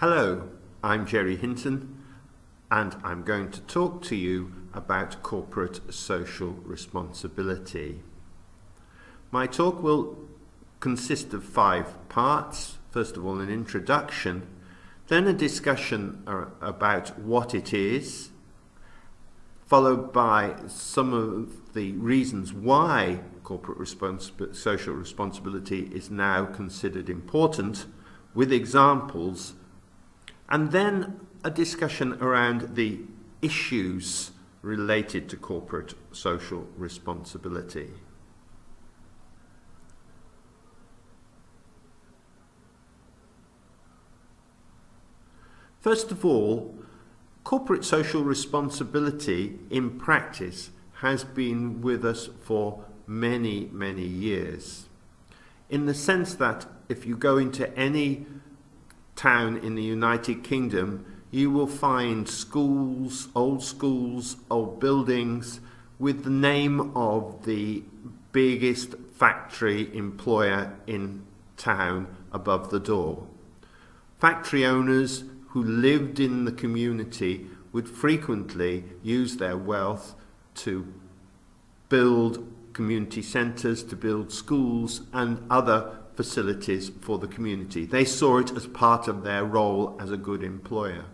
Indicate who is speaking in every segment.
Speaker 1: Hello, I'm Jerry Hinton, and I'm going to talk to you about corporate social responsibility. My talk will consist of 5 parts. First of all, an introduction, then a discussion about what it is, followed by some of the reasons why corporate social responsibility is now considered important, with examples, and then a discussion around the issues related to corporate social responsibility. First of all, corporate social responsibility in practice has been with us for many, many years. In the sense that if you go into any town in the United Kingdom, you will find schools, old buildings with the name of the biggest factory employer in town above the door. Factory owners who lived in the community would frequently use their wealth to build community centres, to build schools and other facilities for the community. They saw it as part of their role as a good employer.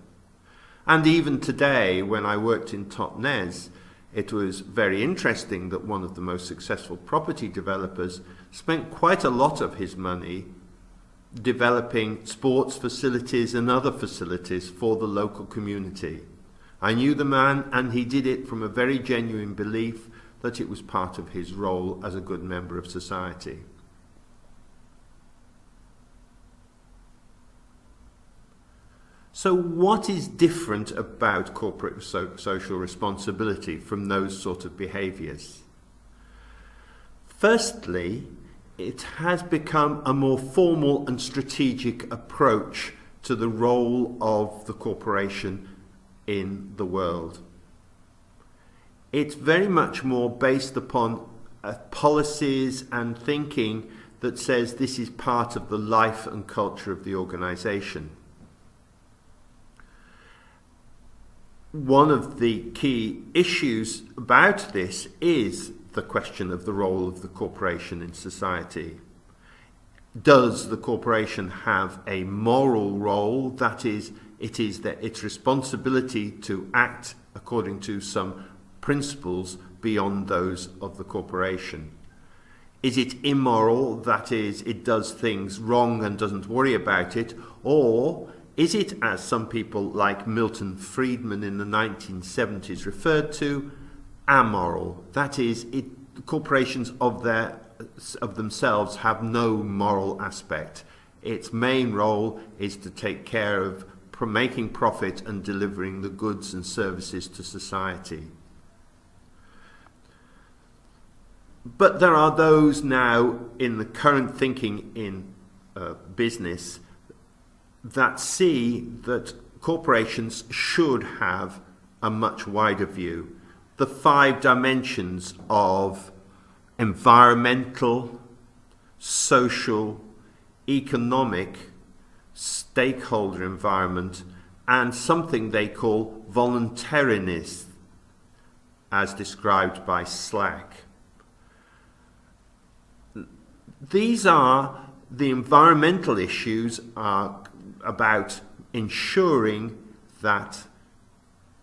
Speaker 1: And even today, when I worked in Totnes, it was very interesting that one of the most successful property developers spent quite a lot of his money developing sports facilities and other facilities for the local community. I knew the man, and he did it from a very genuine belief that it was part of his role as a good member of society. So what is different about corporate social responsibility from those sort of behaviours? Firstly, it has become a more formal and strategic approach to the role of the corporation in the world. It's very much more based upon policies and thinking that says this is part of the life and culture of the organisation. One of the key issues about this is the question of the role of the corporation in society. Does the corporation have a moral role? That is, it is its responsibility to act according to some principles beyond those of the corporation. Is it immoral? That is, it does things wrong and doesn't worry about it? Or is it, as some people like Milton Friedman in the 1970s referred to, amoral? That is, corporations of themselves have no moral aspect. Its main role is to take care of making profit and delivering the goods and services to society. But there are those now in the current thinking in business that see that corporations should have a much wider view. The 5 dimensions of environmental, social, economic, stakeholder environment, and something they call voluntariness, as described by Slack. These are the environmental issues are about ensuring that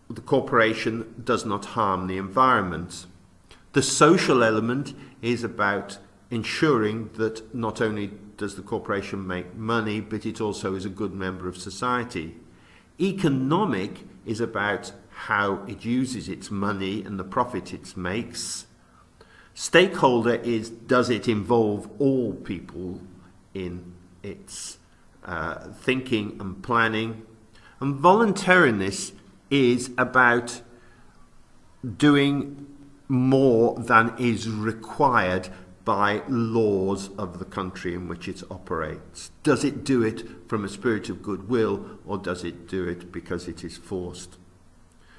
Speaker 1: the corporation does not harm the environment. The social element is about ensuring that not only does the corporation make money, but it also is a good member of society. Economic is about how it uses its money and the profit it makes. Stakeholder is, does it involve all people in its thinking and planning? And voluntariness is about doing more than is required by laws of the country in which it operates. Does it do it from a spirit of goodwill, or does it do it because it is forced?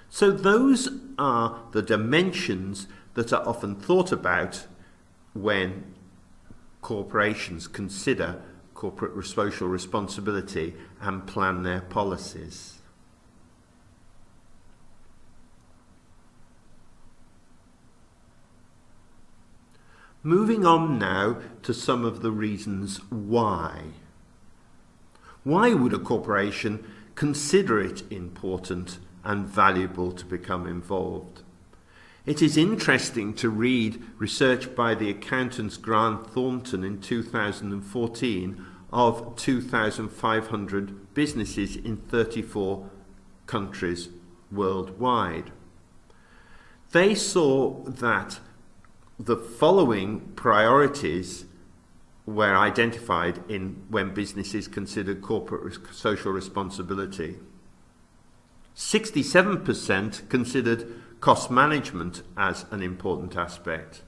Speaker 1: So those are the dimensions that are often thought about when corporations consider corporate social responsibility and plan their policies. Moving on now to some of the reasons why. Why would a corporation consider it important and valuable to become involved? It is interesting to read research by the accountants Grant Thornton in 2014 of 2,500 businesses in 34 countries worldwide. They saw that the following priorities were identified when businesses considered corporate social responsibility. 67% considered cost management as an important aspect.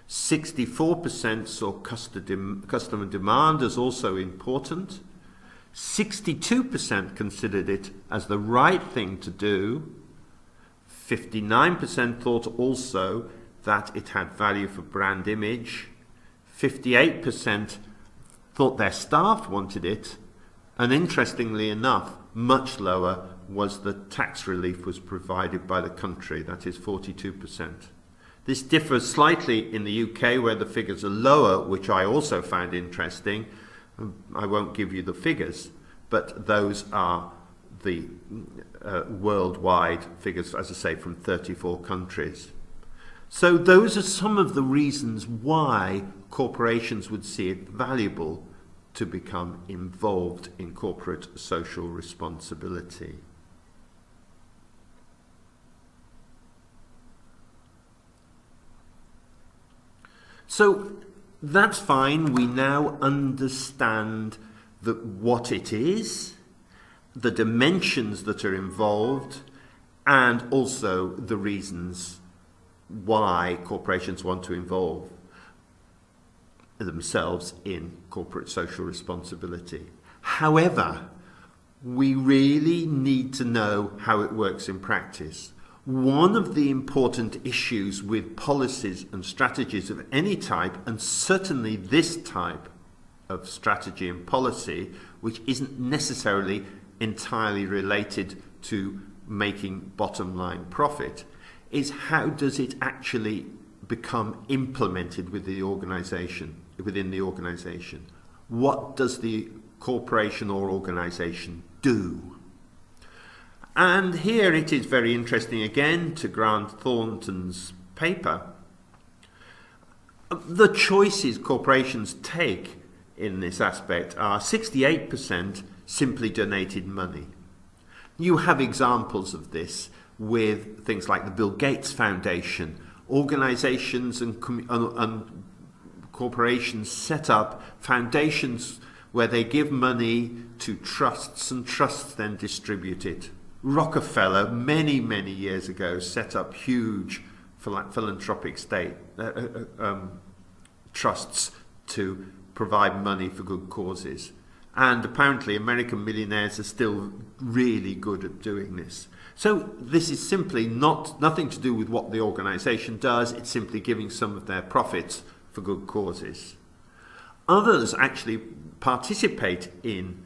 Speaker 1: 64% saw customer demand as also important. 62% considered it as the right thing to do. 59% thought also that it had value for brand image. 58% thought their staff wanted it, and interestingly enough, much lower was the tax relief was provided by the country, that is 42%. This differs slightly in the UK where the figures are lower, which I also found interesting. I won't give you the figures, but those are the worldwide figures, as I say, from 34 countries. So those are some of the reasons why corporations would see it valuable to become involved in corporate social responsibility. So that's fine. We now understand what it is, the dimensions that are involved, and also the reasons why corporations want to involve themselves in corporate social responsibility. However, we really need to know how it works in practice. One of the important issues with policies and strategies of any type, and certainly this type of strategy and policy, which isn't necessarily entirely related to making bottom line profit, is how does it actually become implemented within the organization? What does the corporation or organization do? And here it is very interesting again to Grant Thornton's paper. The choices corporations take in this aspect are 68% simply donated money. You have examples of this with things like the Bill Gates Foundation. Organizations and corporations set up foundations where they give money to trusts, and trusts then distribute it. Rockefeller, many, many years ago, set up huge philanthropic trusts to provide money for good causes. And apparently American millionaires are still really good at doing this. So this is simply nothing to do with what the organization does. It's simply giving some of their profits for good causes. Others actually participate in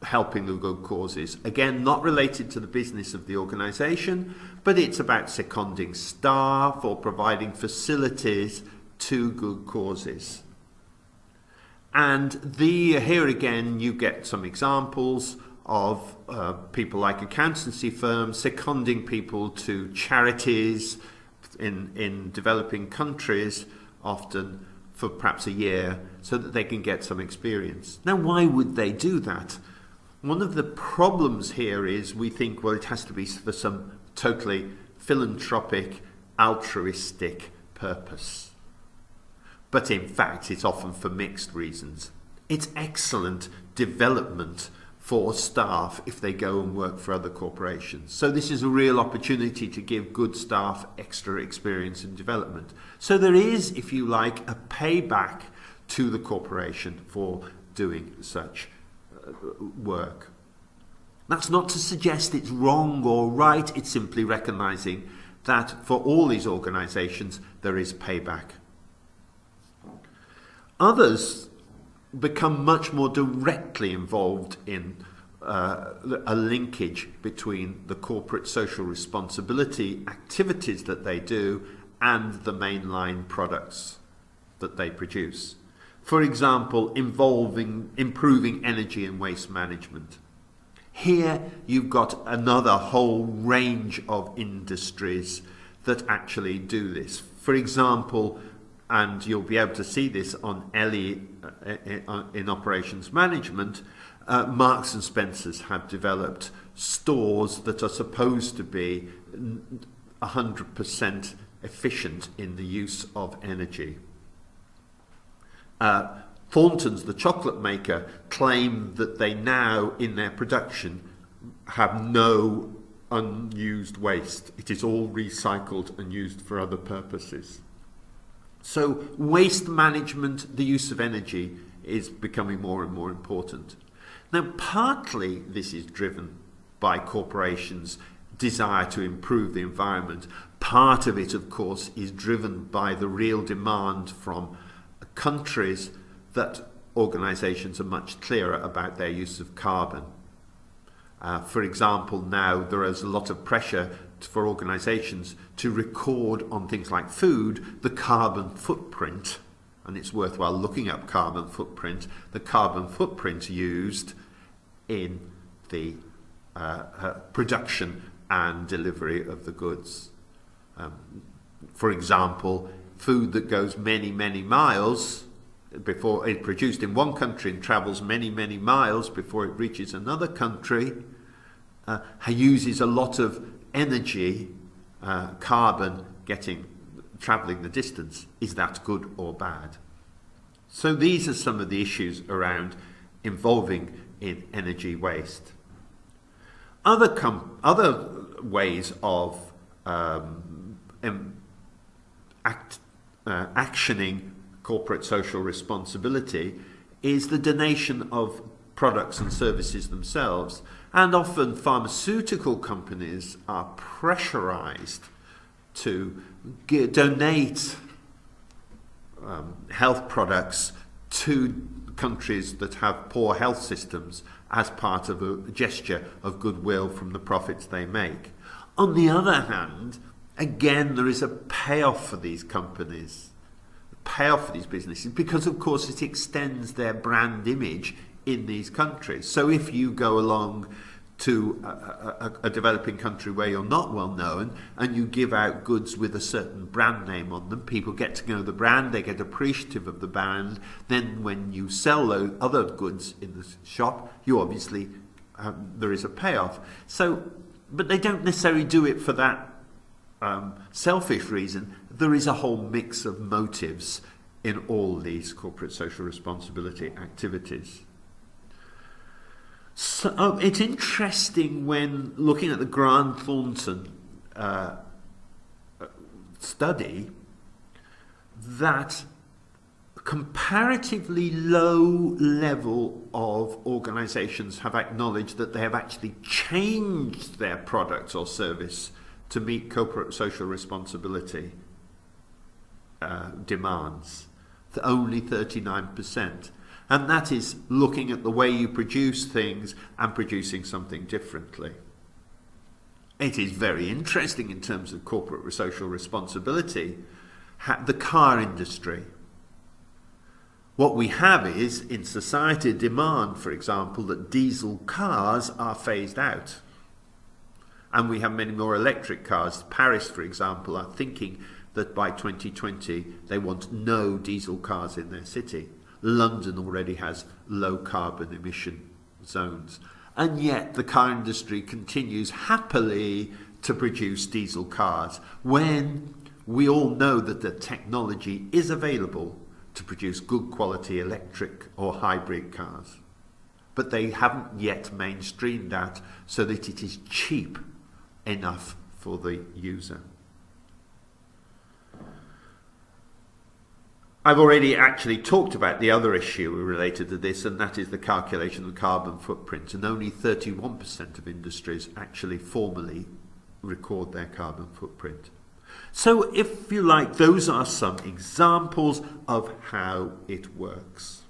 Speaker 1: helping the good causes. Again, not related to the business of the organization, but it's about seconding staff or providing facilities to good causes. And here again you get some examples of people like accountancy firms seconding people to charities in developing countries, often for perhaps a year, so that they can get some experience. Now, why would they do that? One of the problems here is we think, well, it has to be for some totally philanthropic, altruistic purpose. But in fact, it's often for mixed reasons. It's excellent development for staff if they go and work for other corporations. So this is a real opportunity to give good staff extra experience and development. So there is, if you like, a payback to the corporation for doing such work. That's not to suggest it's wrong or right. It's simply recognizing that for all these organizations there is payback. Others become much more directly involved in a linkage between the corporate social responsibility activities that they do and the mainline products that they produce. For example, involving improving energy and waste management. Here you've got another whole range of industries that actually do this. For example, and you'll be able to see this on Ellie in operations management, Marks and Spencer's have developed stores that are supposed to be 100% efficient in the use of energy. Thornton's, the chocolate maker, claim that they now, in their production, have no unused waste. It is all recycled and used for other purposes. So waste management, the use of energy, is becoming more and more important. Now, partly this is driven by corporations' desire to improve the environment. Part of it, of course, is driven by the real demand from countries that organisations are much clearer about their use of carbon. For example, now there is a lot of pressure for organisations to record on things like food the carbon footprint, and it's worthwhile looking up carbon footprint, the carbon footprint used in the production and delivery of the goods. For example, food that goes many, many miles before it's produced in one country and travels many, many miles before it reaches another country, uses a lot of energy, carbon, travelling the distance. Is that good or bad? So these are some of the issues around involving in energy waste. Other ways of actioning corporate social responsibility is the donation of products and services themselves. And often pharmaceutical companies are pressurized to donate health products to countries that have poor health systems as part of a gesture of goodwill from the profits they make. On the other hand, again, there is a payoff for these companies, payoff for these businesses, because of course it extends their brand image in these countries. So if you go along to a developing country where you're not well known and you give out goods with a certain brand name on them, people get to know the brand, they get appreciative of the brand. Then when you sell those other goods in the shop, you obviously there is a payoff. So, but they don't necessarily do it for that selfish reason. There is a whole mix of motives in all these corporate social responsibility activities. So it's interesting when looking at the Grant Thornton study that comparatively low level of organisations have acknowledged that they have actually changed their product or service to meet corporate social responsibility demands. Only 39%. And that is looking at the way you produce things and producing something differently. It is very interesting in terms of corporate social responsibility, the car industry. What we have is, in society, demand, for example, that diesel cars are phased out. And we have many more electric cars. Paris, for example, are thinking that by 2020 they want no diesel cars in their city. London already has low carbon emission zones. And yet the car industry continues happily to produce diesel cars when we all know that the technology is available to produce good quality electric or hybrid cars. But they haven't yet mainstreamed that so that it is cheap enough for the user. I've already actually talked about the other issue related to this, and that is the calculation of carbon footprint. And only 31% of industries actually formally record their carbon footprint. So, if you like, those are some examples of how it works.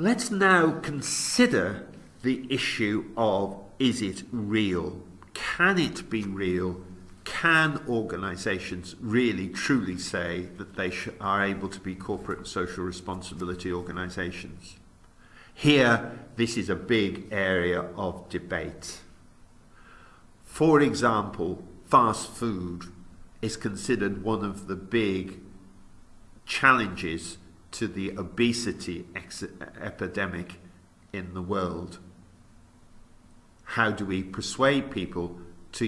Speaker 1: Let's now consider the issue of, is it real? Can it be real? Can organisations really truly say that they are able to be corporate social responsibility organisations? Here, this is a big area of debate. For example, fast food is considered one of the big challenges to the obesity epidemic in the world. How do we persuade people to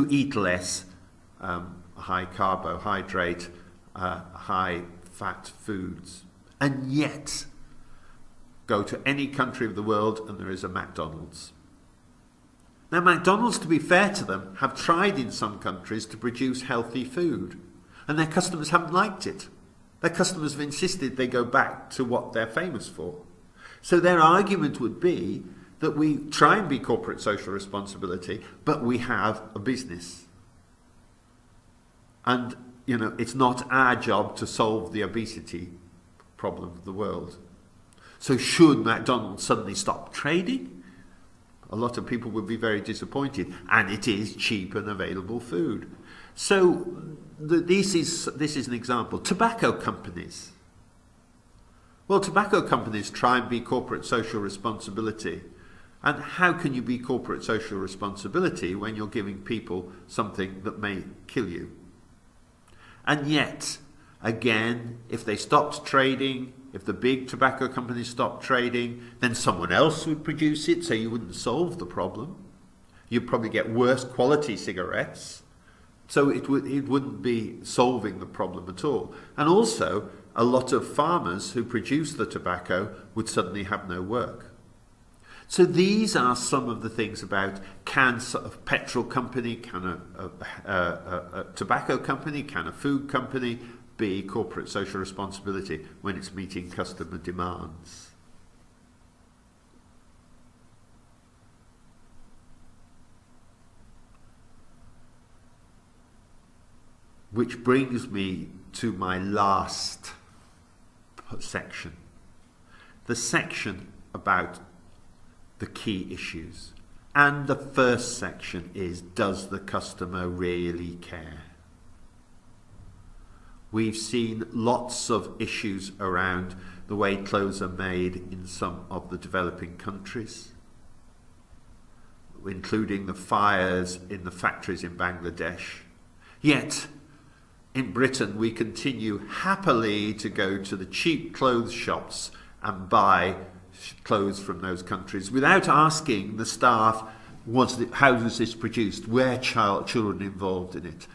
Speaker 1: eat less high carbohydrate, high fat foods, and yet go to any country of the world and there is a McDonald's? Now, McDonald's, to be fair to them, have tried in some countries to produce healthy food, and their customers haven't liked it. Their customers have insisted they go back to what they're famous for. So their argument would be that we try and be corporate social responsibility, but we have a business. And, it's not our job to solve the obesity problem of the world. So should McDonald's suddenly stop trading? A lot of people would be very disappointed, and it is cheap and available food. So this is an example. Tobacco companies. Well, tobacco companies try and be corporate social responsibility. And how can you be corporate social responsibility when you're giving people something that may kill you? And yet, again, if they stopped trading, if the big tobacco companies stopped trading, then someone else would produce it, so you wouldn't solve the problem. You'd probably get worse quality cigarettes, so it wouldn't be solving the problem at all. And also, a lot of farmers who produce the tobacco would suddenly have no work. So these are some of the things about, can a petrol company, can a tobacco company, can a food company be corporate social responsibility when it's meeting customer demands? Which brings me to my last section, the section about the key issues. And the first section is, does the customer really care? We've seen lots of issues around the way clothes are made in some of the developing countries, including the fires in the factories in Bangladesh. Yet, in Britain, we continue happily to go to the cheap clothes shops and buy clothes from those countries without asking the staff, how was this produced? Were children involved in it?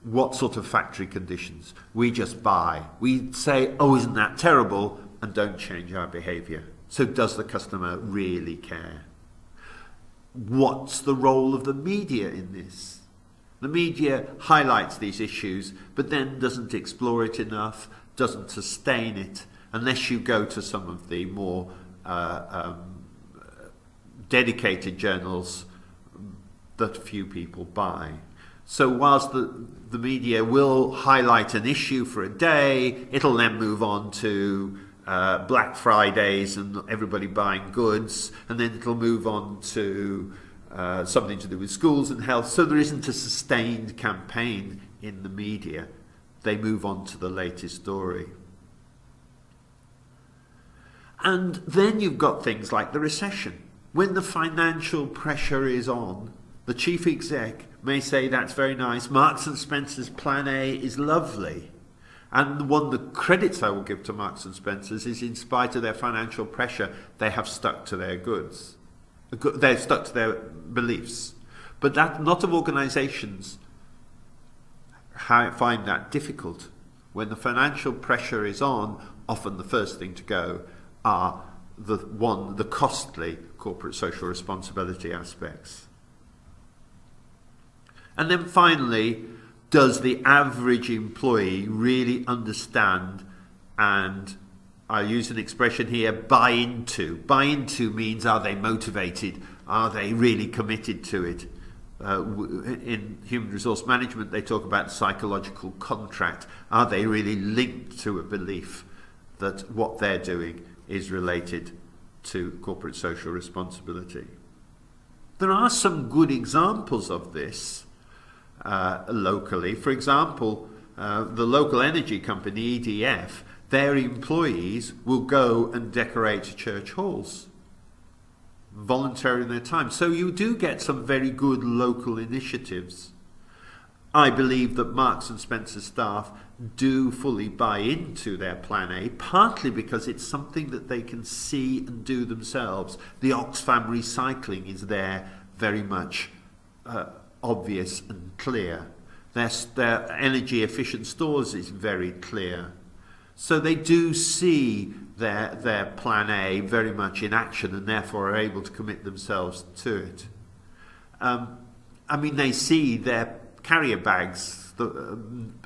Speaker 1: What sort of factory conditions? We just buy. We say, oh, isn't that terrible? And don't change our behaviour. So does the customer really care? What's the role of the media in this? The media highlights these issues, but then doesn't explore it enough, doesn't sustain it, unless you go to some of the more dedicated journals that few people buy. So whilst the media will highlight an issue for a day, it'll then move on to Black Fridays and everybody buying goods, and then it'll move on to something to do with schools and health. So there isn't a sustained campaign in the media. They move on to the latest story. And then you've got things like the recession. When the financial pressure is on, the chief exec may say, that's very nice, Marks and Spencer's plan A is lovely. And one of the credits I will give to Marks and Spencer's is, in spite of their financial pressure, they have stuck to their goods. They've stuck to their beliefs. But that, lot of organisations find that difficult. When the financial pressure is on, often the first thing to go are the costly corporate social responsibility aspects. And then finally, does the average employee really understand, and I'll use an expression here, buy into? Buy into means, are they motivated? Are they really committed to it? In human resource management, they talk about psychological contract. Are they really linked to a belief that what they're doing is related to corporate social responsibility. There are some good examples of this locally. For example, the local energy company, EDF, their employees will go and decorate church halls, volunteering their time. So you do get some very good local initiatives. I believe that Marks and Spencer staff do fully buy into their Plan A, partly because it's something that they can see and do themselves. The Oxfam recycling is there very much obvious and clear. Their energy efficient stores is very clear. So they do see their Plan A very much in action and therefore are able to commit themselves to it. I mean, they see their carrier bags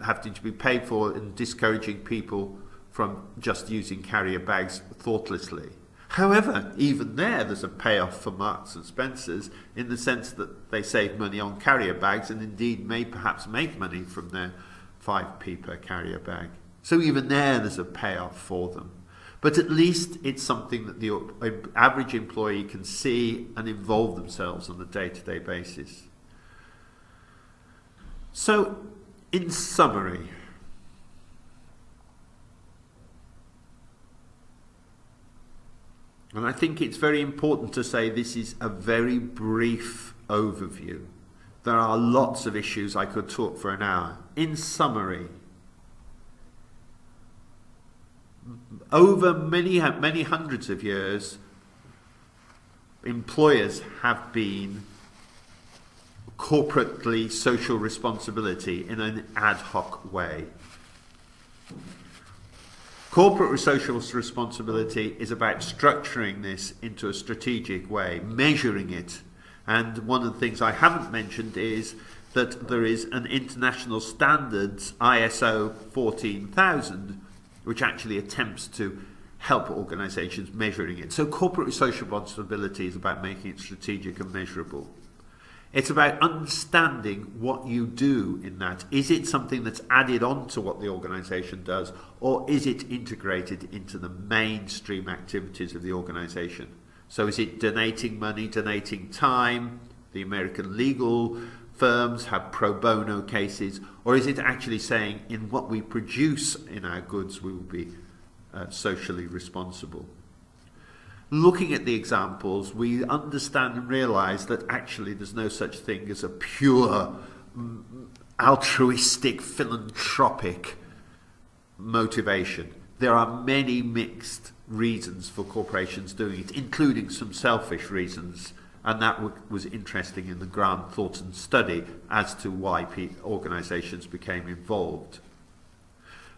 Speaker 1: having to be paid for and discouraging people from just using carrier bags thoughtlessly. However, even there's a payoff for Marks and Spencers in the sense that they save money on carrier bags and indeed may perhaps make money from their 5p per carrier bag. So even there's a payoff for them. But at least it's something that the average employee can see and involve themselves on a day-to-day basis. So, in summary, and I think it's very important to say this is a very brief overview. There are lots of issues I could talk for an hour. In summary, over many hundreds of years, employers have been corporately social responsibility in an ad hoc way. Corporate social responsibility is about structuring this into a strategic way, measuring it. And one of the things I haven't mentioned is that there is an international standards, ISO 14000, which actually attempts to help organisations measuring it. So corporate social responsibility is about making it strategic and measurable. It's about understanding what you do in that. Is it something that's added on to what the organisation does, or is it integrated into the mainstream activities of the organisation? So is it donating money, donating time? The American legal firms have pro bono cases, or is it actually saying in what we produce in our goods we will be socially responsible? Looking at the examples, we understand and realise that actually there's no such thing as a pure altruistic, philanthropic motivation. There are many mixed reasons for corporations doing it, including some selfish reasons, and that was interesting in the Grant Thornton study as to why organisations became involved.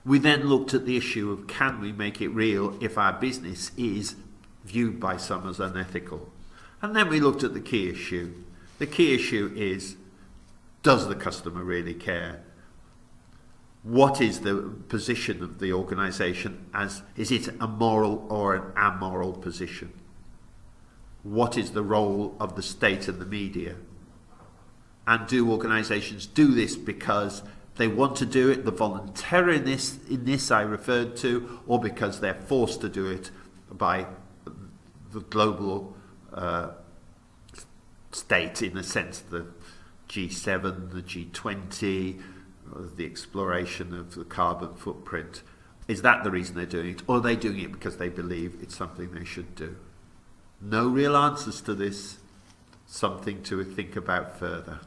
Speaker 1: We then looked at the issue of can we make it real if our business is viewed by some as unethical. And then we looked at the key issue. The key issue is, does the customer really care? What is the position of the organisation? Is it a moral or an amoral position? What is the role of the state and the media? And do organisations do this because they want to do it, the voluntariness in this I referred to, or because they're forced to do it by the global state, in a sense, the G7, the G20, the exploration of the carbon footprint. Is that the reason they're doing it? Or are they doing it because they believe it's something they should do? No real answers to this. Something to think about further.